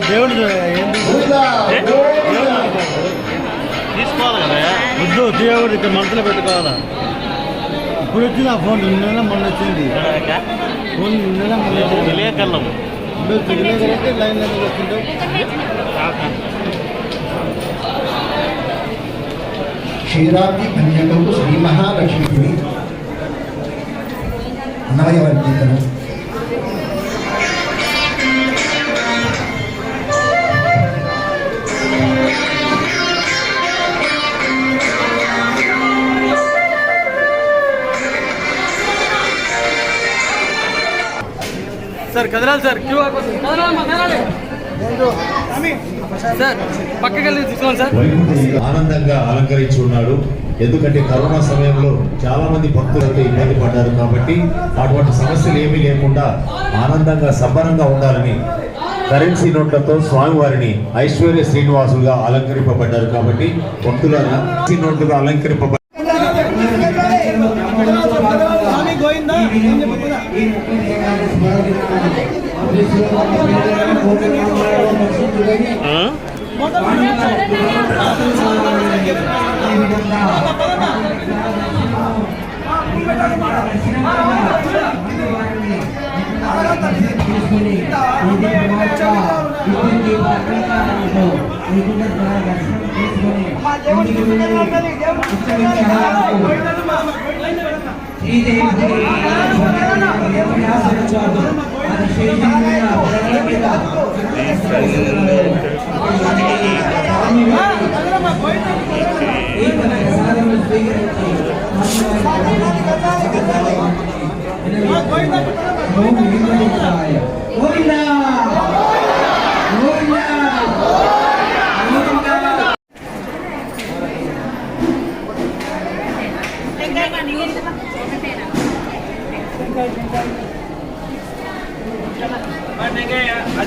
దేవుడు తీసుకోవాలి కదా వద్దు దేవుడు ఇక్కడ మనసులో పెట్టుకోవాలా ఇప్పుడు వచ్చింది ఆ ఫోన్ నిన్న మొన్న వచ్చింది ఫోన్ నిన్న మొన్న విలేకరులం విలేకరైతే లైన్ లైన్ వస్తుంటావు క్షీరాబ్ది కన్యకకు శ్రీ మహాలక్ష్మికి అన్నమయవర్గీకరణ సార్ కదలాలి సార్ క్యూ సార్ పక్కకి వెళ్ళి తీసుకోండి సార్. ఆనందంగా అలంకరించి ఉన్నాడు. ఎందుకంటే కరోనా సమయంలో చాలా మంది భక్తులతో ఇబ్బంది పడ్డారు కాబట్టి అటువంటి సమస్యలు ఏమీ లేకుండా ఆనందంగా సంబరంగా ఉండాలని కరెన్సీ నోట్లతో స్వామివారిని ఐశ్వర్య శ్రీనివాసులుగా అలంకరింపబడ్డారు కాబట్టి భక్తుల నోట్లుగా అలంకరింపబడ్డారు.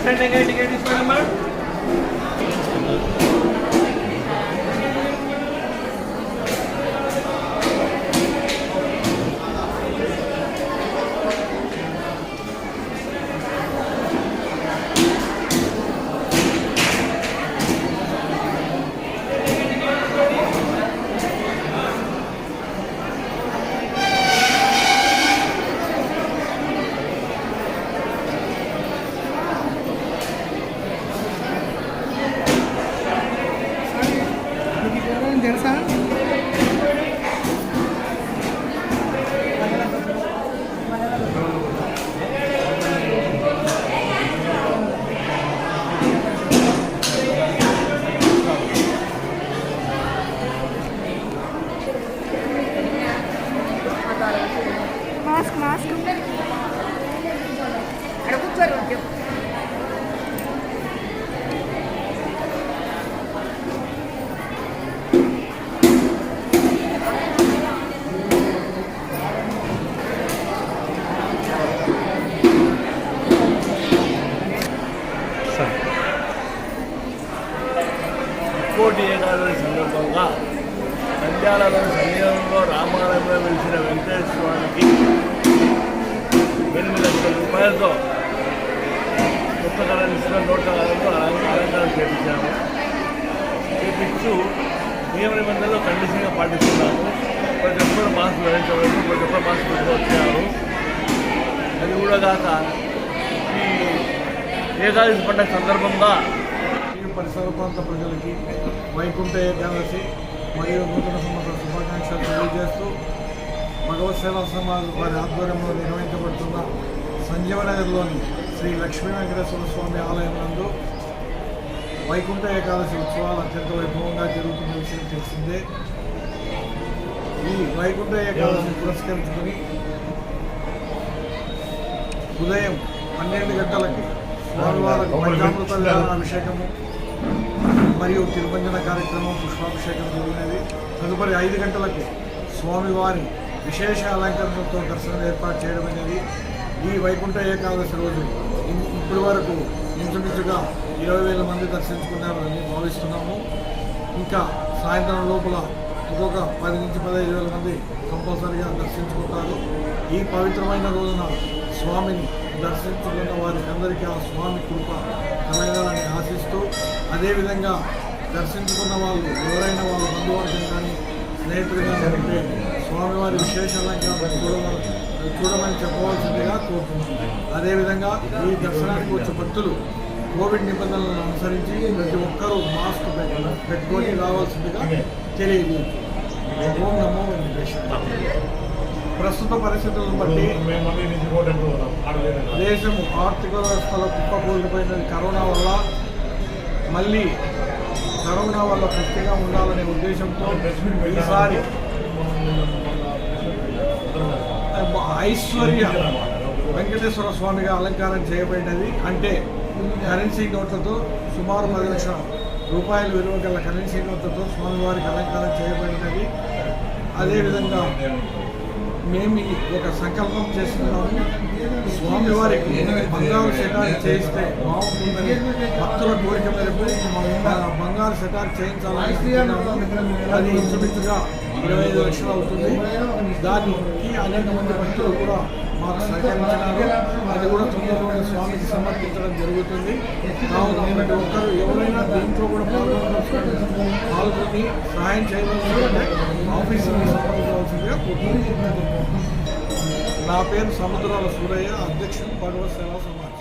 టికెట్ తీసుకోండి. తెలుసా? మాస్క్ మాస్క్ అక్కడ కూర్చోరు. కోటి ఏకాదశి సందర్భంగా నంద్యాలలో సమీపంలో రామాలయంలో వెలిసిన వెంకటేశ్వర స్వామికి 8 లక్షల రూపాయలతో కొత్త కళనిస్తున్న నోట్ల కాలంలో అలంకారం చేయించాము. చేయించు నియమ నిబంధనలు కండిషన్గా పాటిస్తున్నాము. ప్రతి ఒక్కరు మాస్క్ ధరించవచ్చు, ప్రతి ఒక్కరు మాస్క్ పెట్టుకొచ్చారు. అది కూడా కాక ఈ ఏకాదశి పండుగ సందర్భంగా పరిసర ప్రాంత ప్రజలకి వైకుంఠ ఏకాదశి మరియు నూతన సంవత్సర శుభాకాంక్షలు తెలియజేస్తూ భగవత్ సేవా సమాజ్ వారి ఆధ్వర్యంలో నిర్వహించబడుతున్న సంజీవనగర్లోని శ్రీ లక్ష్మీ వెంకటేశ్వర స్వామి ఆలయం నందు వైకుంఠ ఏకాదశి ఉత్సవాలు అత్యంత వైభవంగా జరుగుతున్న విషయం తెలిసిందే. ఈ వైకుంఠ ఏకాదశి పురస్కరించుకుని ఉదయం 12 గంటలకి స్వామివారికి పంచామృత అభిషేకము మరియు తిరుమంజన కార్యక్రమం, పుష్పాభిషేకం జరిగినది. తదుపరి 5 గంటలకు స్వామివారి విశేష అలంకరణతో దర్శనం ఏర్పాటు చేయడం అనేది. ఈ వైకుంఠ ఏకాదశి రోజు ఇప్పటి వరకు ఇంచుమించుగా 20,000 మంది దర్శించుకున్నారని భావిస్తున్నాము. ఇంకా సాయంత్రం లోపల ఇంకొక 10 నుంచి 15,000 మంది కంపల్సరీగా దర్శించుకుంటారు. ఈ పవిత్రమైన రోజున స్వామిని దర్శించుకున్న వారికి అందరికీ ఆ స్వామి కృప కలగాలని ఆశిస్తూ, అదేవిధంగా దర్శించుకున్న వాళ్ళు ఎవరైనా వాళ్ళ బంధువర్గం కానీ స్నేహితులు కానీ ఉంటే స్వామివారి విశేష అలంకారం చూడమని చెప్పవలసిందిగా కోరుతున్నాం. అదేవిధంగా ఈ దర్శనానికి వచ్చే భక్తులు కోవిడ్ నిబంధనలను అనుసరించి ప్రతి ఒక్కరూ మాస్క్ పెట్టుకొని రావాల్సిందిగా తెలియజేయండి. ఓం నమో వెంకటేశ్వర. ప్రస్తుత పరిస్థితులను బట్టి దేశం ఆర్థిక వ్యవస్థలో కుప్పకూలిపోయినది కరోనా వల్ల. మళ్ళీ కరోనా వల్ల పుష్టిగా ఉండాలనే ఉద్దేశంతో ఈసారి ఐశ్వర్య వెంకటేశ్వర స్వామిగా అలంకారం చేయబడినది. అంటే కరెన్సీ నోట్లతో సుమారు 10 లక్షల రూపాయలు విలువ గల కరెన్సీ నోట్లతో స్వామివారికి అలంకారం చేయబడినది. అదేవిధంగా మేము ఒక సంకల్పం చేస్తున్నాము. స్వామివారికి బంగారు సెటార్ చేయిస్తే బాగుంటుందని భక్తుల కోరిక మేరకు బంగారు సెటార్ చేయించాలనుకుంటున్నాము. అది ఇంచుమించుగా 25 లక్షలు అవుతుంది. దానికి అనేక మంది భక్తులు కూడా మాకు సహకరించినారు. అది కూడా తొందరలోనే స్వామికి సమర్పించడం జరుగుతుంది. కావున ప్రతి ఒక్కరు ఎవరైనా దీంట్లో కూడా పాల్గొని సహాయం చేయవలసిందంటే ఆఫీసుని సంప్రదించవలసిందిగా కోరుతున్నాను. నా పేరు సముద్రాల సూరయ్య, అధ్యక్షుడు భగవత్ సేవా సమాజ్.